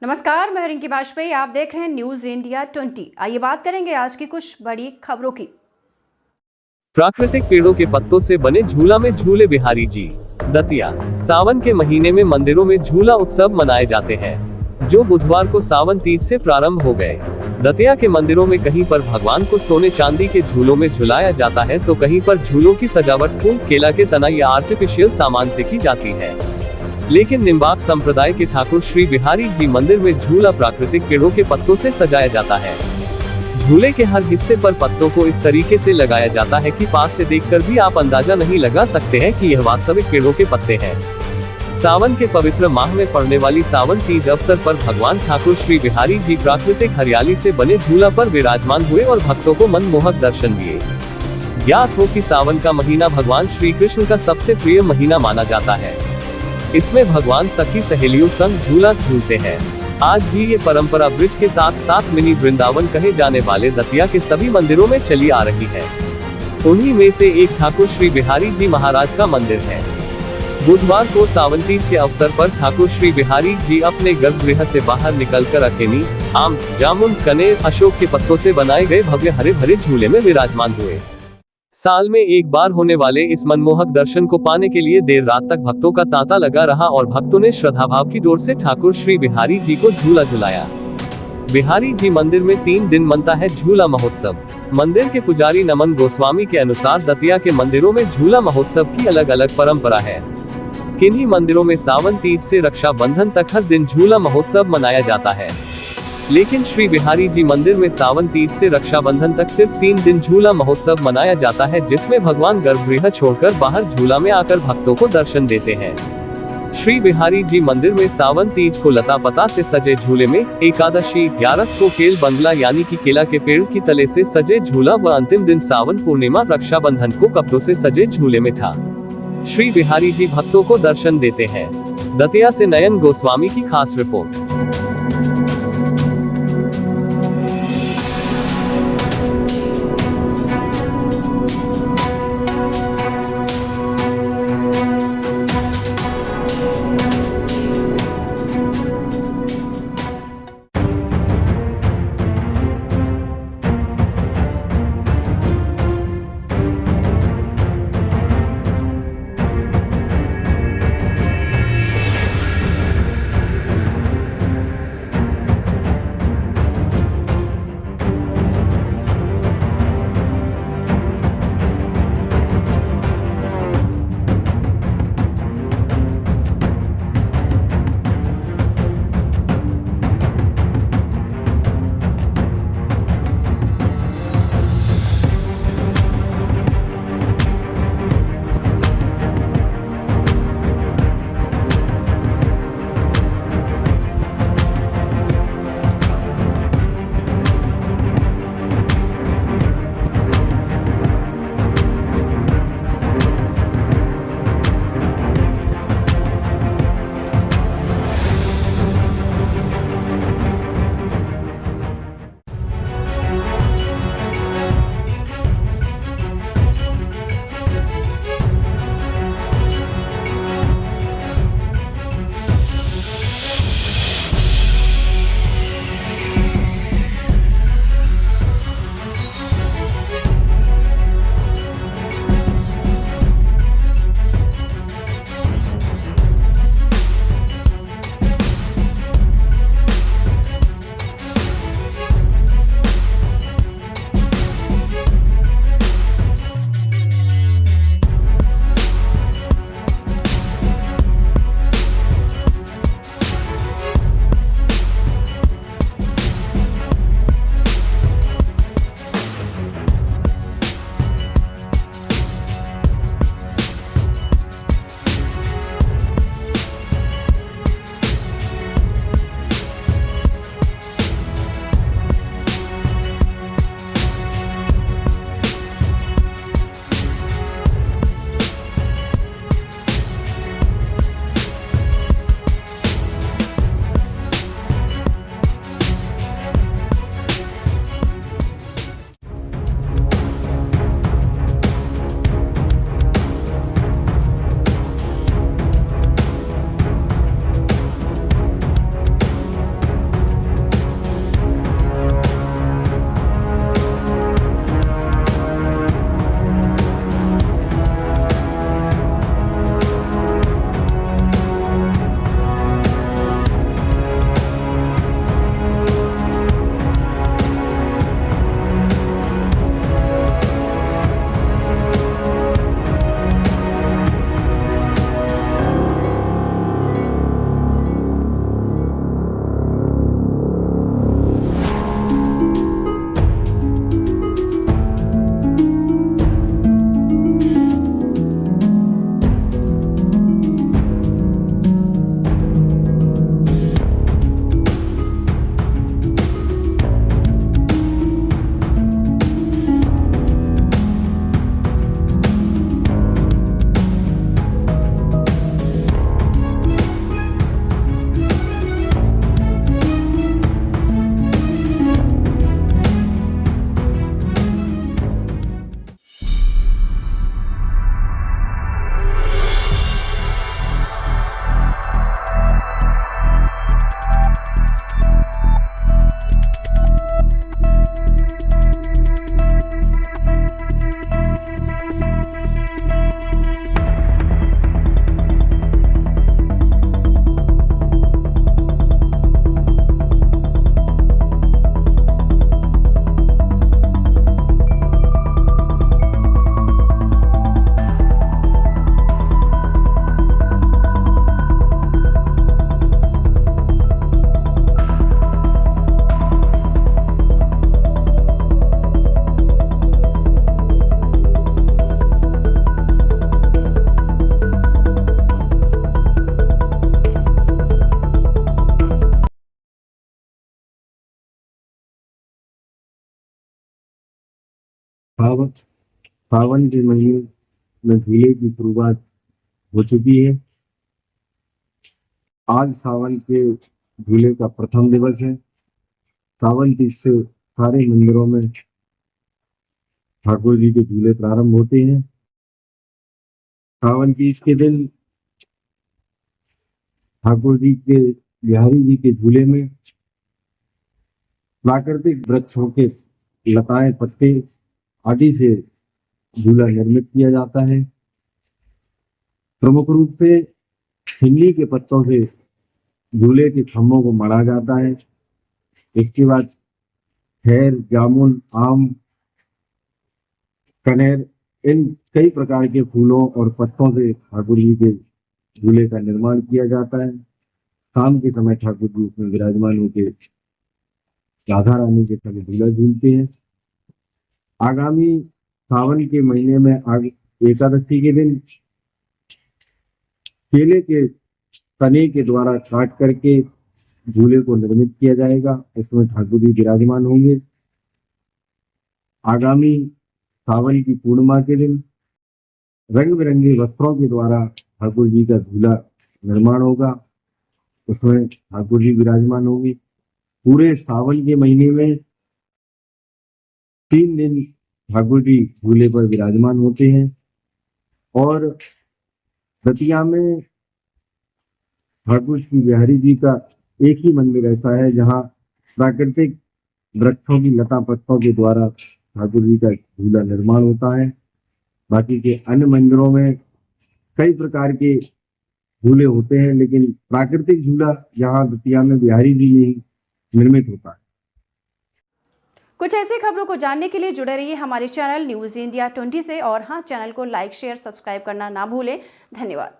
नमस्कार, मैं रिंकी वाजपेयी। आप देख रहे हैं न्यूज इंडिया 20। आइए बात करेंगे आज की कुछ बड़ी खबरों की। प्राकृतिक पेड़ों के पत्तों से बने झूला में झूले बिहारी जी। दतिया। सावन के महीने में मंदिरों में झूला उत्सव मनाए जाते हैं, जो बुधवार को सावन तीज से प्रारंभ हो गए। दतिया के मंदिरों में कहीं पर भगवान को सोने चांदी के झूलों में झुलाया जाता है, तो कहीं पर झूलों की सजावट फूल, केला के तना या आर्टिफिशियल सामान से की जाती है। लेकिन निम्बाक संप्रदाय के ठाकुर श्री बिहारी जी मंदिर में झूला प्राकृतिक पेड़ों के पत्तों से सजाया जाता है। झूले के हर हिस्से पर पत्तों को इस तरीके से लगाया जाता है कि पास से देखकर भी आप अंदाजा नहीं लगा सकते हैं कि यह वास्तविक पेड़ों के पत्ते हैं। सावन के पवित्र माह में पड़ने वाली सावन तीज अवसर पर भगवान ठाकुर श्री बिहारी जी प्राकृतिक हरियाली से बने झूला पर विराजमान हुए और भक्तों को मनमोहक दर्शन दिए। ज्ञात हो कि सावन का महीना भगवान श्री कृष्ण का सबसे प्रिय महीना माना जाता है। इसमें भगवान सखी सहेलियों संग झूला झूलते हैं। आज भी ये परंपरा ब्रिज के साथ साथ मिनी वृंदावन कहे जाने वाले दतिया के सभी मंदिरों में चली आ रही है। उन्हीं में से एक ठाकुर श्री बिहारी जी महाराज का मंदिर है। बुधवार को सावन तीज के अवसर पर ठाकुर श्री बिहारी जी अपने गर्भगृह से बाहर निकलकर अकेनी, आम, जामुन, कनेर, अशोक के पत्तों से बनाए गए भव्य हरे भरे झूले में विराजमान हुए। साल में एक बार होने वाले इस मनमोहक दर्शन को पाने के लिए देर रात तक भक्तों का तांता लगा रहा और भक्तों ने श्रद्धाभाव की डोर से ठाकुर श्री बिहारी जी को झूला झुलाया। बिहारी जी मंदिर में 3 दिन मनता है झूला महोत्सव। मंदिर के पुजारी नमन गोस्वामी के अनुसार दतिया के मंदिरों में झूला महोत्सव की अलग अलग परंपरा है। किन्हीं मंदिरों में सावन तीज से रक्षाबंधन तक हर दिन झूला महोत्सव मनाया जाता है, लेकिन श्री बिहारी जी मंदिर में सावन तीज से रक्षाबंधन तक सिर्फ 3 दिन झूला महोत्सव मनाया जाता है, जिसमें भगवान गर्भगृह छोड़कर बाहर झूला में आकर भक्तों को दर्शन देते हैं। श्री बिहारी जी मंदिर में सावन तीज को लता पता से सजे झूले में, एकादशी 11 को केल बंगला यानी कि केला के पेड़ की तले से सजे झूला व अंतिम दिन सावन पूर्णिमा रक्षाबंधन को कपड़ों से सजे झूले में था श्री बिहारी जी भक्तों को दर्शन देते हैं। दतिया से नयन गोस्वामी की खास रिपोर्ट। सावन सावन के महीने में झूले की शुरुआत हो चुकी है। आज सावन के झूले का प्रथम दिवस है। सावन तीज से सारे मंदिरों में ठाकुर जी के झूले प्रारंभ होते हैं। सावन तीज के दिन ठाकुर जी के बिहारी जी के झूले में प्राकृतिक वृक्षों के लताएं, पत्ते आदि से झूला निर्मित किया जाता है। प्रमुख रूप से हिन्नी के पत्तों से झूले के खम्भों को मढ़ा जाता है। इसके बाद खैर, जामुन, आम, कनेर, इन कई प्रकार के फूलों और पत्तों से ठाकुर जी के झूले का निर्माण किया जाता है। शाम के समय ठाकुर जी उसमें विराजमान होकर राधा रानी के संग झूला झूलते हैं। आगामी सावन के महीने में एकादशी के दिन केले के तने के द्वारा काट करके झूले को निर्मित किया जाएगा। इसमें ठाकुर जी विराजमान होंगे। आगामी सावन की पूर्णिमा के दिन रंग बिरंगे वस्त्रों के द्वारा ठाकुर जी का झूला निर्माण होगा। उसमें ठाकुर जी विराजमान होंगे। पूरे सावन के महीने में 3 दिन ठाकुर जी झूले पर विराजमान होते हैं। और दतिया में ठाकुर श्री बिहारी जी का एक ही मंदिर ऐसा है जहां प्राकृतिक वृक्षों की लता पत्तों के द्वारा ठाकुर जी का झूला निर्माण होता है। बाकी के अन्य मंदिरों में कई प्रकार के झूले होते हैं, लेकिन प्राकृतिक झूला यहाँ दतिया में बिहारी जी में ही निर्मित होता है। कुछ ऐसी खबरों को जानने के लिए जुड़े रहिए हमारे चैनल न्यूज़ इंडिया 20 से। और हाँ, चैनल को लाइक, शेयर, सब्सक्राइब करना ना भूलें। धन्यवाद।